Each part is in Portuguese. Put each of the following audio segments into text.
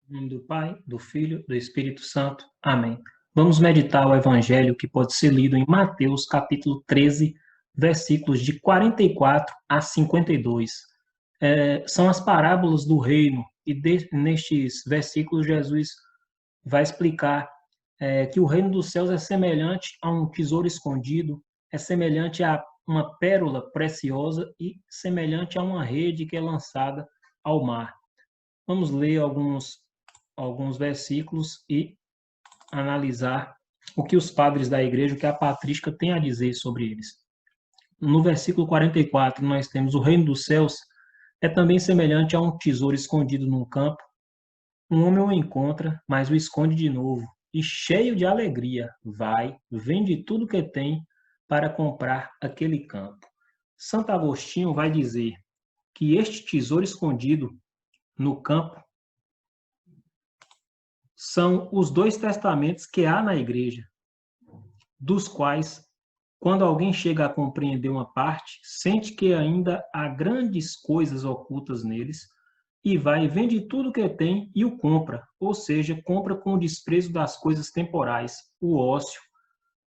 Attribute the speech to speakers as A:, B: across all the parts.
A: Em nome do Pai, do Filho, do Espírito Santo. Amém. Vamos meditar o Evangelho que pode ser lido em Mateus, capítulo 13, versículos de 44 a 52. São as parábolas do reino, e nestes versículos Jesus vai explicar que o reino dos céus é semelhante a um tesouro escondido, é semelhante a uma pérola preciosa e semelhante a uma rede que é lançada ao mar. Vamos ler alguns versículos e analisar o que os padres da igreja, o que a patrística tem a dizer sobre eles. No versículo 44, nós temos: o reino dos céus é também semelhante a um tesouro escondido num campo. Um homem o encontra, mas o esconde de novo, e cheio de alegria, vai, vende tudo que tem para comprar aquele campo. Santo Agostinho vai dizer que este tesouro escondido no campo são os dois testamentos que há na igreja, dos quais, quando alguém chega a compreender uma parte, sente que ainda há grandes coisas ocultas neles, e vai, vende tudo que tem e o compra, ou seja, compra com o desprezo das coisas temporais, o ócio,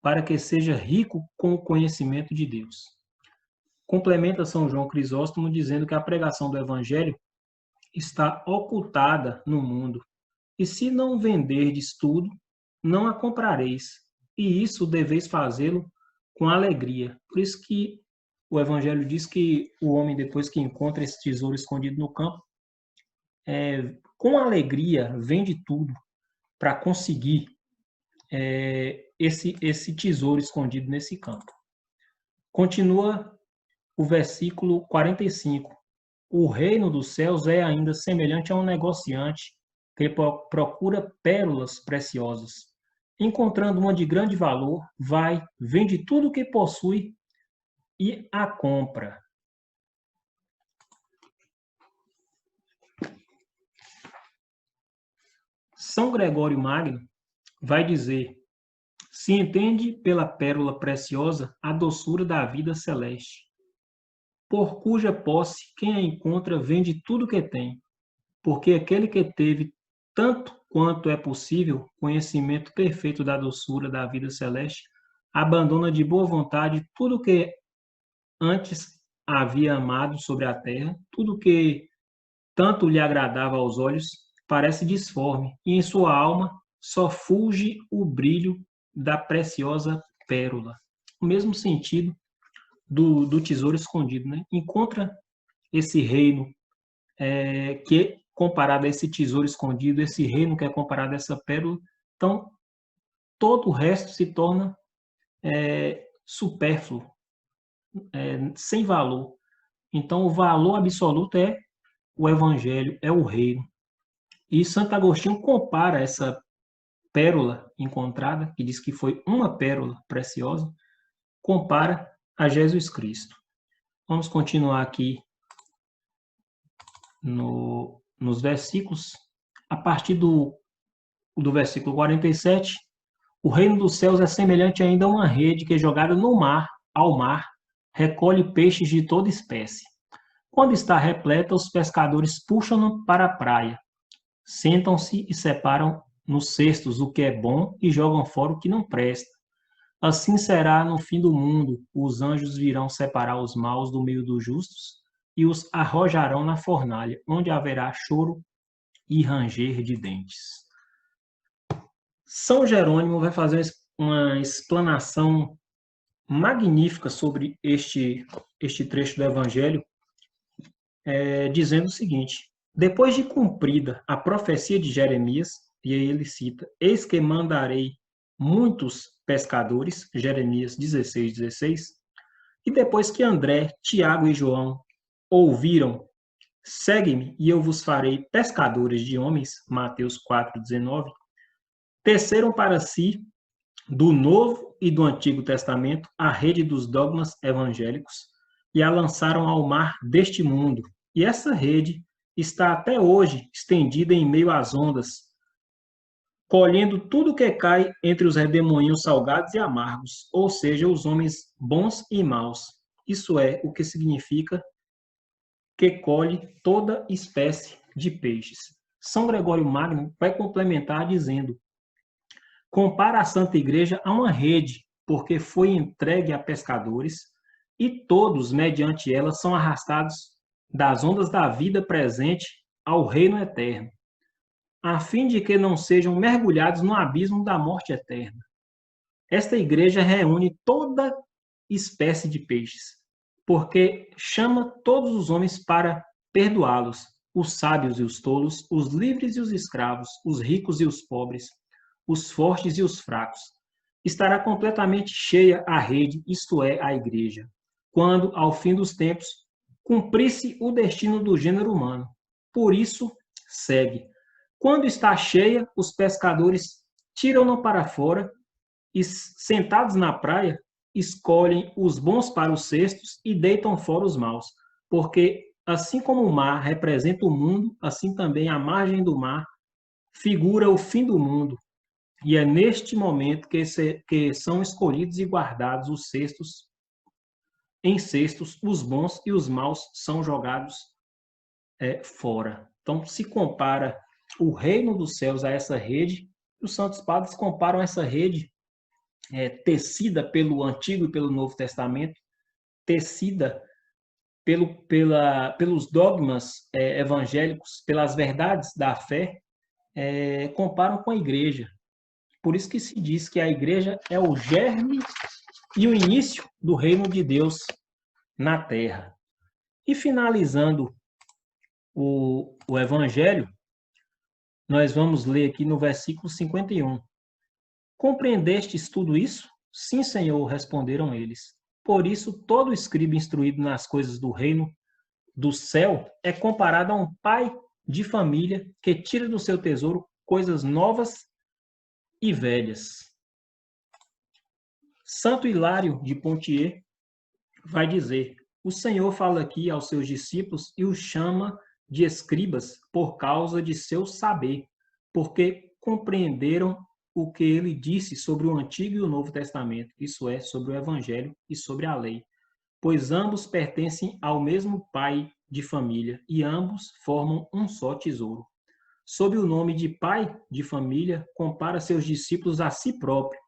A: para que seja rico com o conhecimento de Deus. Complementa São João Crisóstomo dizendo que a pregação do Evangelho está ocultada no mundo, e se não venderdes tudo, não a comprareis, e isso deveis fazê-lo com alegria. Por isso que o Evangelho diz que o homem, depois que encontra esse tesouro escondido no campo, com alegria vende tudo para conseguir esse tesouro escondido nesse campo. Continua o versículo 45. O reino dos céus é ainda semelhante a um negociante que procura pérolas preciosas. Encontrando uma de grande valor, vai, vende tudo o que possui e a compra. São Gregório Magno vai dizer: se entende pela pérola preciosa a doçura da vida celeste, por cuja posse quem a encontra vende tudo que tem, porque aquele que teve tanto quanto é possível conhecimento perfeito da doçura da vida celeste, abandona de boa vontade tudo que antes havia amado sobre a terra, tudo que tanto lhe agradava aos olhos, parece disforme, e em sua alma só fulge o brilho da preciosa pérola. O mesmo sentido do tesouro escondido, né? Encontra esse reino que comparado a esse tesouro escondido, esse reino que é comparado a essa pérola, então todo o resto se torna supérfluo, sem valor. Então o valor absoluto é o evangelho, é o reino. E Santo Agostinho compara essa pérola encontrada, que diz que foi uma pérola preciosa, compara a Jesus Cristo. Vamos continuar aqui nos versículos. A partir do versículo 47, o reino dos céus é semelhante ainda a uma rede que, jogada no mar, ao mar, recolhe peixes de toda espécie. Quando está repleta, os pescadores puxam-no para a praia, sentam-se e separam nos cestos o que é bom e jogam fora o que não presta. Assim será no fim do mundo. Os anjos virão separar os maus do meio dos justos e os arrojarão na fornalha, onde haverá choro e ranger de dentes. São Jerônimo vai fazer uma explanação magnífica sobre este trecho do Evangelho, dizendo o seguinte: depois de cumprida a profecia de Jeremias, e aí ele cita: eis que mandarei muitos pescadores, Jeremias 16:16, e depois que André, Tiago e João ouviram: segue-me e eu vos farei pescadores de homens, Mateus 4:19, teceram para si, do Novo e do Antigo Testamento, a rede dos dogmas evangélicos e a lançaram ao mar deste mundo. E essa rede está até hoje estendida em meio às ondas, colhendo tudo que cai entre os redemoinhos salgados e amargos, ou seja, os homens bons e maus. Isso é o que significa que colhe toda espécie de peixes. São Gregório Magno vai complementar dizendo: compara a Santa Igreja a uma rede, porque foi entregue a pescadores, e todos, mediante ela, são arrastados das ondas da vida presente ao reino eterno, a fim de que não sejam mergulhados no abismo da morte eterna. Esta igreja reúne toda espécie de peixes, porque chama todos os homens para perdoá-los, os sábios e os tolos, os livres e os escravos, os ricos e os pobres, os fortes e os fracos. Estará completamente cheia a rede, isto é, a igreja, quando, ao fim dos tempos, cumprisse o destino do gênero humano. Por isso, segue. Quando está cheia, os pescadores tiram-no para fora e, sentados na praia, escolhem os bons para os cestos e deitam fora os maus, porque assim como o mar representa o mundo, assim também a margem do mar figura o fim do mundo. E é neste momento que são escolhidos e guardados os cestos. Em cestos, os bons e os maus são jogados fora. Então, se compara o reino dos céus a essa rede, os santos padres comparam essa rede tecida pelo Antigo e pelo Novo Testamento, tecida pelos dogmas evangélicos, pelas verdades da fé, comparam com a igreja. Por isso que se diz que a igreja é o germe e o início do reino de Deus na terra. E finalizando o evangelho, nós vamos ler aqui no versículo 51. Compreendestes tudo isso? Sim, Senhor, responderam eles. Por isso, todo escriba instruído nas coisas do reino do céu é comparado a um pai de família que tira do seu tesouro coisas novas e velhas. Santo Hilário de Poitiers vai dizer: o Senhor fala aqui aos seus discípulos e os chama de escribas por causa de seu saber, porque compreenderam o que ele disse sobre o Antigo e o Novo Testamento, isso é, sobre o Evangelho e sobre a lei, pois ambos pertencem ao mesmo pai de família e ambos formam um só tesouro. Sob o nome de pai de família, compara seus discípulos a si próprio,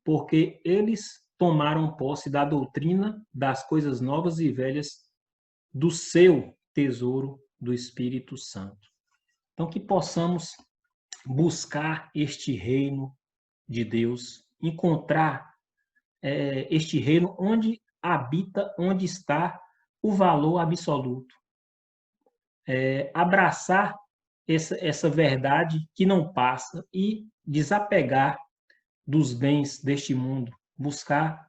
A: porque eles tomaram posse da doutrina das coisas novas e velhas do seu tesouro do Espírito Santo. Então, que possamos buscar este reino de Deus, encontrar este reino onde habita, onde está o valor absoluto. Abraçar essa verdade que não passa e desapegar dos bens deste mundo, buscar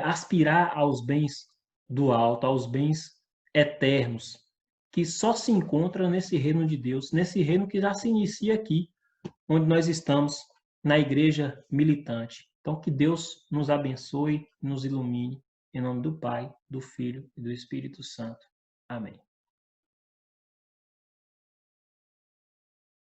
A: aspirar aos bens do alto, aos bens eternos, que só se encontram nesse reino de Deus, nesse reino que já se inicia aqui, onde nós estamos, na igreja militante. Então, que Deus nos abençoe, nos ilumine, em nome do Pai, do Filho e do Espírito Santo. Amém.